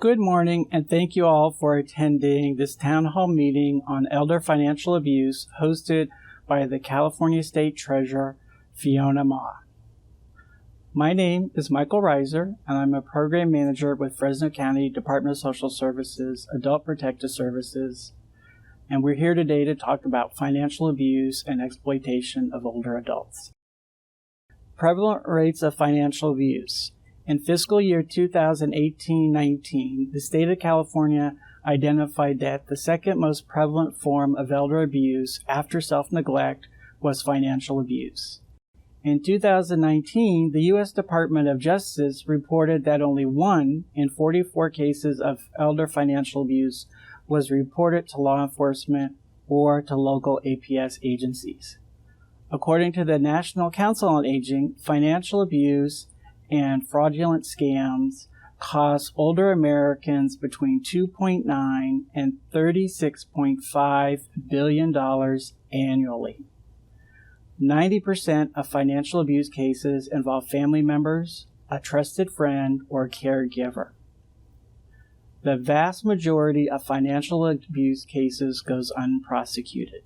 Good morning, and thank you all for attending this town hall meeting on elder financial abuse hosted by the California State Treasurer, Fiona Ma. My name is Michael Reiser, and I'm a program manager with Fresno County Department of Social Services, Adult Protective Services, and we're here today to talk about financial abuse and exploitation of older adults. Prevalent rates of financial abuse. In fiscal year 2018-19, the state of California identified that the second most prevalent form of elder abuse after self-neglect was financial abuse. In 2019, the U.S. Department of Justice reported that only 1 in 44 cases of elder financial abuse was reported to law enforcement or to local APS agencies. According to the National Council on Aging, financial abuse and fraudulent scams cost older Americans between $2.9 and $36.5 billion annually. 90% of financial abuse cases involve family members, a trusted friend, or caregiver. The vast majority of financial abuse cases goes unprosecuted.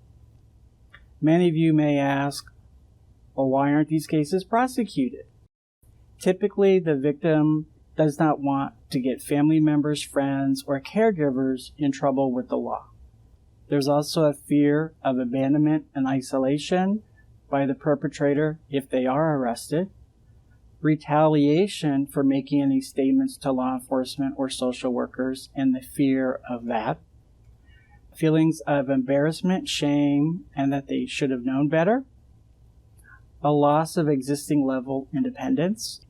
Many of you may ask, well, why aren't these cases prosecuted? Typically, the victim does not want to get family members, friends, or caregivers in trouble with the law. There's also a fear of abandonment and isolation by the perpetrator if they are arrested, retaliation for making any statements to law enforcement or social workers and the fear of that, feelings of embarrassment, shame, and that they should have known better, a loss of existing level independence,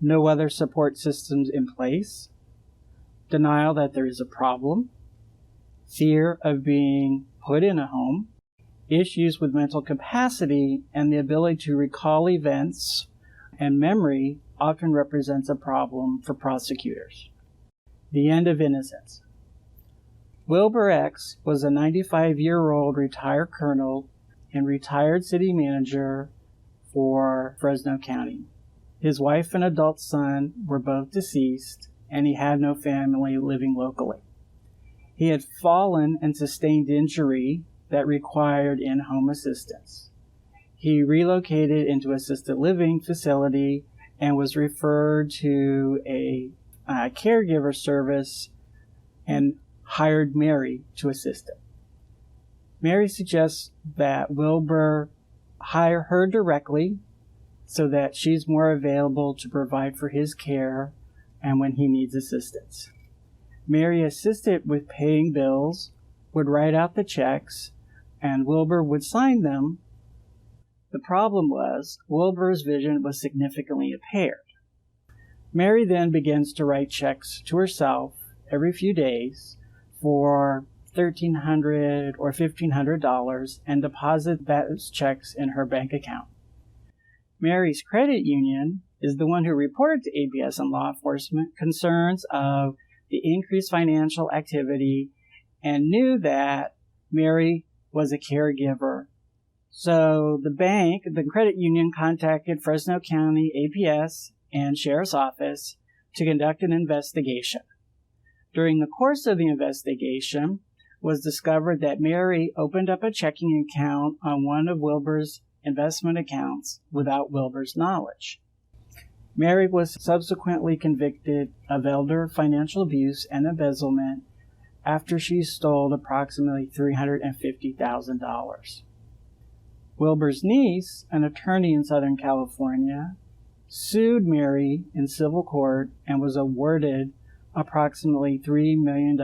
no other support systems in place, denial that there is a problem, fear of being put in a home, issues with mental capacity and the ability to recall events, and memory often represents a problem for prosecutors. The end of innocence. Wilbur X was a 95-year-old retired colonel and retired city manager for Fresno County. His wife and adult son were both deceased, and he had no family living locally. He had fallen and sustained injury that required in-home assistance. He relocated into an assisted living facility and was referred to a caregiver service and hired Mary to assist him. Mary suggests that Wilbur hire her directly so that she's more available to provide for his care and when he needs assistance. Mary assisted with paying bills, would write out the checks, and Wilbur would sign them. The problem was Wilbur's vision was significantly impaired. Mary then begins to write checks to herself every few days for $1,300 or $1,500 and deposit those checks in her bank account. Mary's credit union is the one who reported to APS and law enforcement concerns of the increased financial activity and knew that Mary was a caregiver. So the bank, the credit union, contacted Fresno County APS and Sheriff's Office to conduct an investigation. During the course of the investigation, was discovered that Mary opened up a checking account on one of Wilbur's investment accounts without Wilbur's knowledge. Mary was subsequently convicted of elder financial abuse and embezzlement after she stole approximately $350,000. Wilbur's niece, an attorney in Southern California, sued Mary in civil court and was awarded approximately $3 million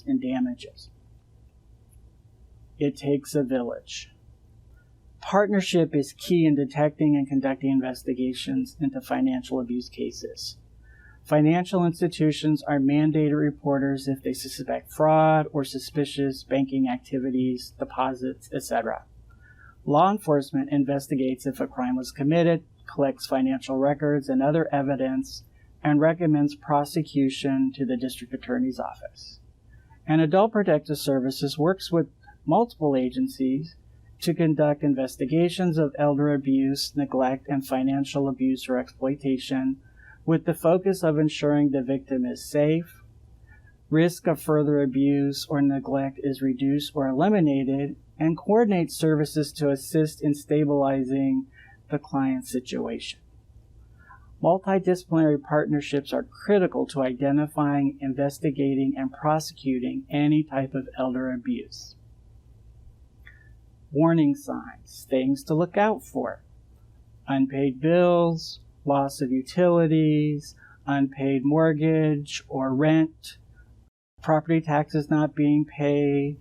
in damages. It takes a village. Partnership is key in detecting and conducting investigations into financial abuse cases. Financial institutions are mandated reporters if they suspect fraud or suspicious banking activities, deposits, etc. Law enforcement investigates if a crime was committed, collects financial records and other evidence, and recommends prosecution to the district attorney's office. And Adult Protective Services works with multiple agencies to conduct investigations of elder abuse, neglect, and financial abuse or exploitation with the focus of ensuring the victim is safe, risk of further abuse or neglect is reduced or eliminated, and coordinate services to assist in stabilizing the client's situation. Multidisciplinary partnerships are critical to identifying, investigating, and prosecuting any type of elder abuse. Warning signs, things to look out for: unpaid bills, loss of utilities, unpaid mortgage or rent, property taxes not being paid,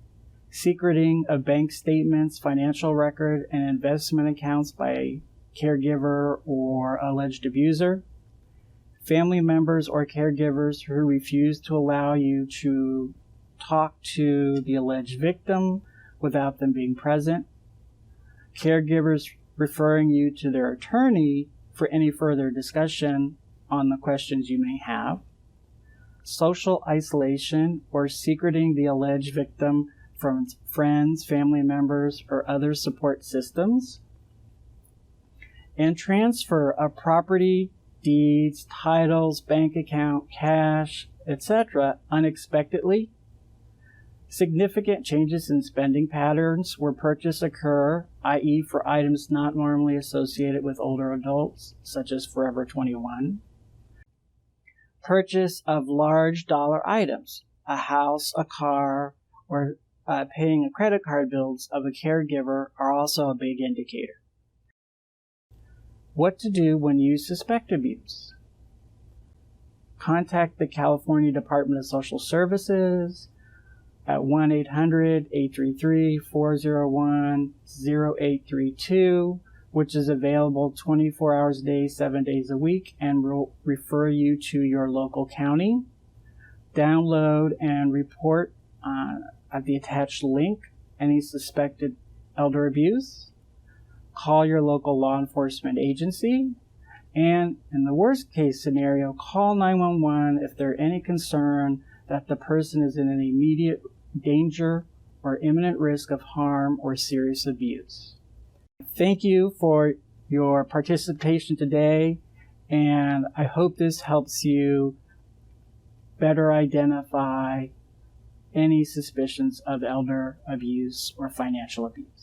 secreting of bank statements, financial record, and investment accounts by a caregiver or alleged abuser, family members or caregivers who refuse to allow you to talk to the alleged victim without them being present, caregivers referring you to their attorney for any further discussion on the questions you may have, social isolation or secreting the alleged victim from friends, family members, or other support systems, and transfer of property, deeds, titles, bank account, cash, etc. unexpectedly, significant changes in spending patterns where purchases occur, i.e. for items not normally associated with older adults, such as Forever 21, purchase of large dollar items, a house, a car, or paying a credit card bills of a caregiver are also a big indicator. What to do when you suspect abuse? Contact the California Department of Social Services at 1-800-833-401-0832, which is available 24 hours a day, 7 days a week, and will refer you to your local county. Download and report at the attached link any suspected elder abuse. Call your local law enforcement agency, and in the worst case scenario, call 911 if there's any concern that the person is in an immediate danger or imminent risk of harm or serious abuse. Thank you for your participation today, and I hope this helps you better identify any suspicions of elder abuse or financial abuse.